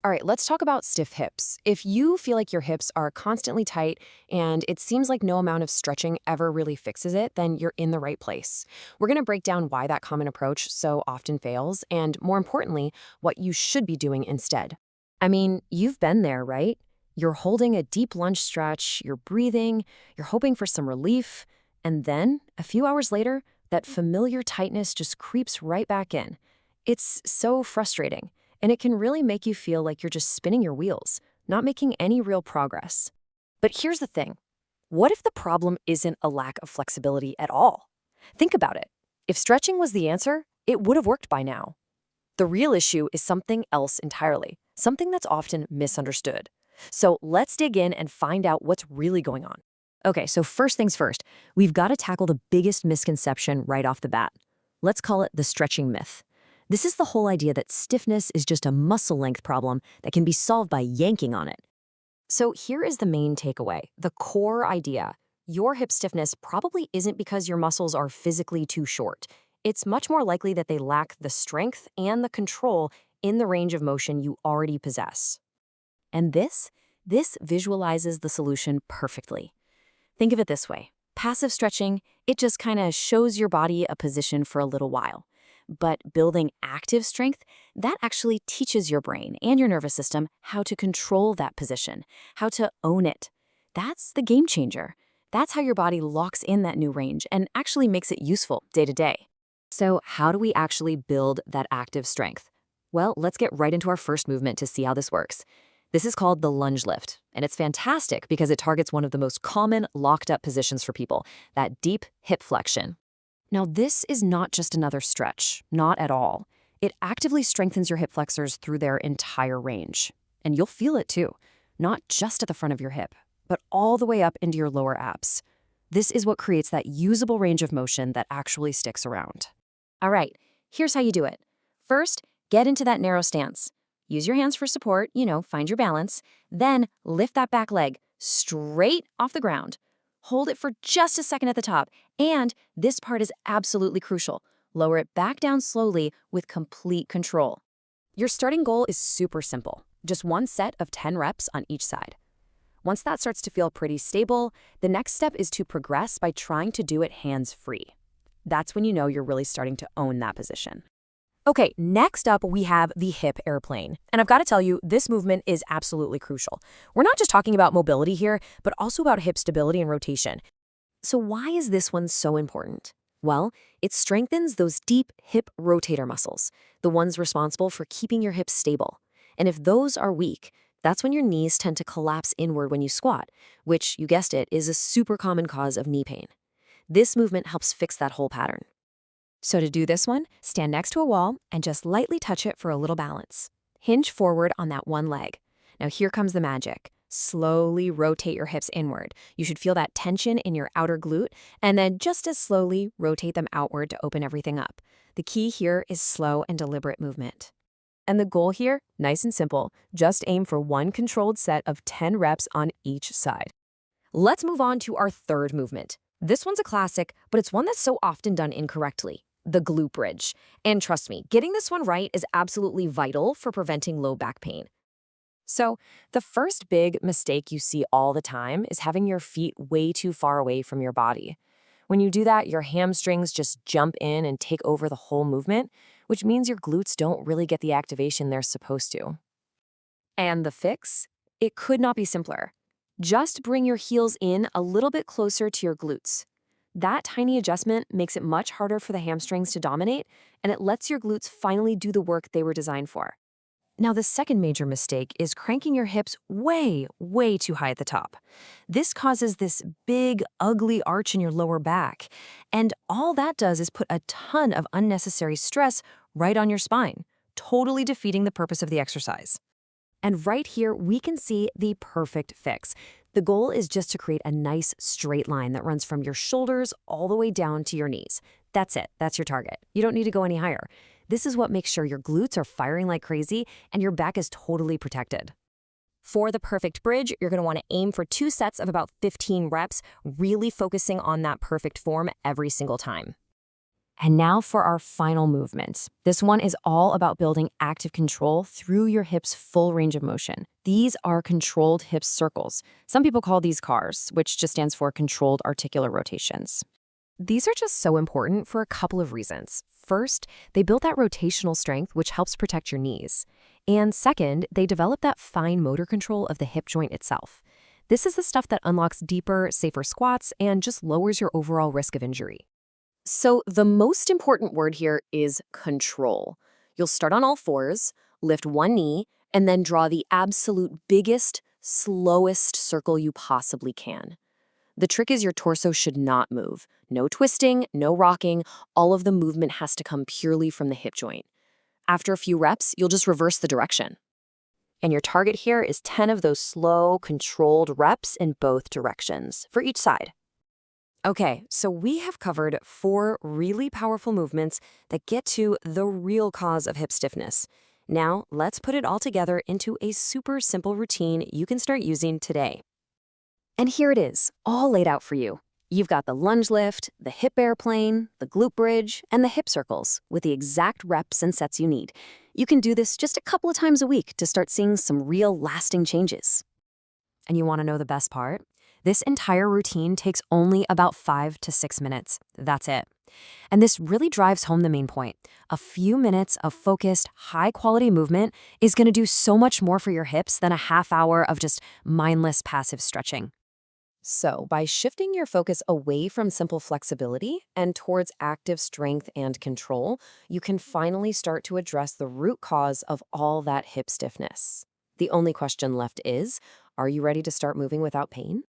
All right, let's talk about stiff hips. If you feel like your hips are constantly tight and it seems like no amount of stretching ever really fixes it, then you're in the right place. We're going to break down why that common approach so often fails and, more importantly, what you should be doing instead. I mean, you've been there, right? You're holding a deep lunge stretch, you're breathing, you're hoping for some relief, and then, a few hours later, that familiar tightness just creeps right back in. It's so frustrating. And it can really make you feel like you're just spinning your wheels, not making any real progress. But here's the thing. What if the problem isn't a lack of flexibility at all? Think about it. If stretching was the answer, it would have worked by now. The real issue is something else entirely, something that's often misunderstood. So let's dig in and find out what's really going on. Okay, so first things first, we've got to tackle the biggest misconception right off the bat. Let's call it the stretching myth. This is the whole idea that stiffness is just a muscle length problem that can be solved by yanking on it. So here is the main takeaway, the core idea. Your hip stiffness probably isn't because your muscles are physically too short. It's much more likely that they lack the strength and the control in the range of motion you already possess. And this visualizes the solution perfectly. Think of it this way. Passive stretching, it just kind of shows your body a position for a little while. But building active strength, that actually teaches your brain and your nervous system how to control that position, how to own it. That's the game changer. That's how your body locks in that new range and actually makes it useful day to day. So how do we actually build that active strength? Well, let's get right into our first movement to see how this works. This is called the lunge lift, and it's fantastic because it targets one of the most common locked up positions for people, that deep hip flexion. Now, this is not just another stretch, not at all. It actively strengthens your hip flexors through their entire range. And you'll feel it too, not just at the front of your hip, but all the way up into your lower abs. This is what creates that usable range of motion that actually sticks around. All right, here's how you do it. First, get into that narrow stance. Use your hands for support, find your balance. Then lift that back leg straight off the ground. Hold it for just a second at the top, and this part is absolutely crucial. Lower it back down slowly with complete control. Your starting goal is super simple, just one set of 10 reps on each side. Once that starts to feel pretty stable, the next step is to progress by trying to do it hands-free. That's when you know you're really starting to own that position. Okay, next up we have the hip airplane. And I've got to tell you, this movement is absolutely crucial. We're not just talking about mobility here, but also about hip stability and rotation. So why is this one so important? Well, it strengthens those deep hip rotator muscles, the ones responsible for keeping your hips stable. And if those are weak, that's when your knees tend to collapse inward when you squat, which, you guessed it, is a super common cause of knee pain. This movement helps fix that whole pattern. So to do this one, stand next to a wall and just lightly touch it for a little balance. Hinge forward on that one leg. Now here comes the magic. Slowly rotate your hips inward. You should feel that tension in your outer glute, and then just as slowly rotate them outward to open everything up. The key here is slow and deliberate movement. And the goal here, nice and simple, just aim for one controlled set of 10 reps on each side. Let's move on to our third movement. This one's a classic, but it's one that's so often done incorrectly. The glute bridge. And trust me, getting this one right is absolutely vital for preventing low back pain. So, the first big mistake you see all the time is having your feet way too far away from your body. When you do that, your hamstrings just jump in and take over the whole movement, which means your glutes don't really get the activation they're supposed to. And the fix? It could not be simpler. Just bring your heels in a little bit closer to your glutes. That tiny adjustment makes it much harder for the hamstrings to dominate, and it lets your glutes finally do the work they were designed for. Now, the second major mistake is cranking your hips way, way too high at the top. This causes this big, ugly arch in your lower back, and all that does is put a ton of unnecessary stress right on your spine, totally defeating the purpose of the exercise. And right here, we can see the perfect fix. The goal is just to create a nice straight line that runs from your shoulders all the way down to your knees. That's it. That's your target. You don't need to go any higher. This is what makes sure your glutes are firing like crazy and your back is totally protected. For the perfect bridge, you're going to want to aim for 2 sets of about 15 reps, really focusing on that perfect form every single time. And now for our final movement. This one is all about building active control through your hips' full range of motion. These are controlled hip circles. Some people call these CARs, which just stands for controlled articular rotations. These are just so important for a couple of reasons. First, they build that rotational strength, which helps protect your knees. And second, they develop that fine motor control of the hip joint itself. This is the stuff that unlocks deeper, safer squats and just lowers your overall risk of injury. So the most important word here is control. You'll start on all fours, lift one knee, and then draw the absolute biggest, slowest circle you possibly can. The trick is your torso should not move. No twisting, no rocking. All of the movement has to come purely from the hip joint. After a few reps, you'll just reverse the direction. And your target here is 10 of those slow, controlled reps in both directions for each side. Okay, so we have covered 4 really powerful movements that get to the real cause of hip stiffness. Now, let's put it all together into a super simple routine you can start using today. And here it is, all laid out for you. You've got the lunge lift, the hip airplane, the glute bridge, and the hip circles with the exact reps and sets you need. You can do this just a couple of times a week to start seeing some real lasting changes. And you want to know the best part? This entire routine takes only about 5 to 6 minutes. That's it. And this really drives home the main point. A few minutes of focused, high-quality movement is going to do so much more for your hips than a half hour of just mindless passive stretching. So, by shifting your focus away from simple flexibility and towards active strength and control, you can finally start to address the root cause of all that hip stiffness. The only question left is, are you ready to start moving without pain?